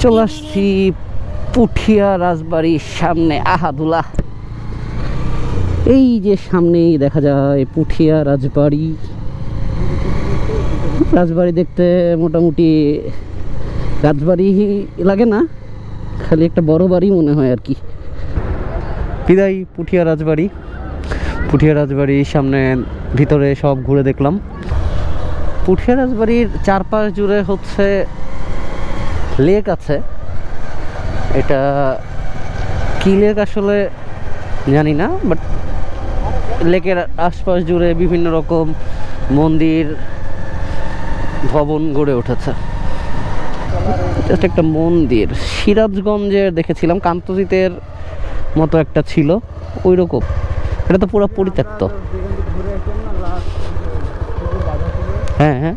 চলে আসছি পুঠিয়া রাজবাড়ির সামনে। আহাদুল্লাহ, এই যে সামনেই দেখা যায় পুঠিয়া রাজবাড়ি। রাজবাড়ি দেখতে মোটামুটি রাজবাড়ি লাগে না, খালি একটা বড় বাড়ি মনে হয় আর কি। বিদায় পুঠিয়া রাজবাড়ি। পুঠিয়া রাজবাড়ির সামনে ভিতরে সব ঘুরে দেখলাম। পুঠিয়া রাজবাড়ির চারপাশ জুড়ে হচ্ছে লেক আছে। এটা কি লেক আসলে জানি না, বাট লেকের আশপাশ জুড়ে বিভিন্ন রকম মন্দির ভবন গড়ে উঠেছে। জাস্ট একটা মন্দির সিরাজগঞ্জের দেখেছিলাম, কান্তজিতের মতো একটা ছিল ওই রকম। এটা তো পুরো পরিত্যক্ত। হ্যাঁ হ্যাঁ,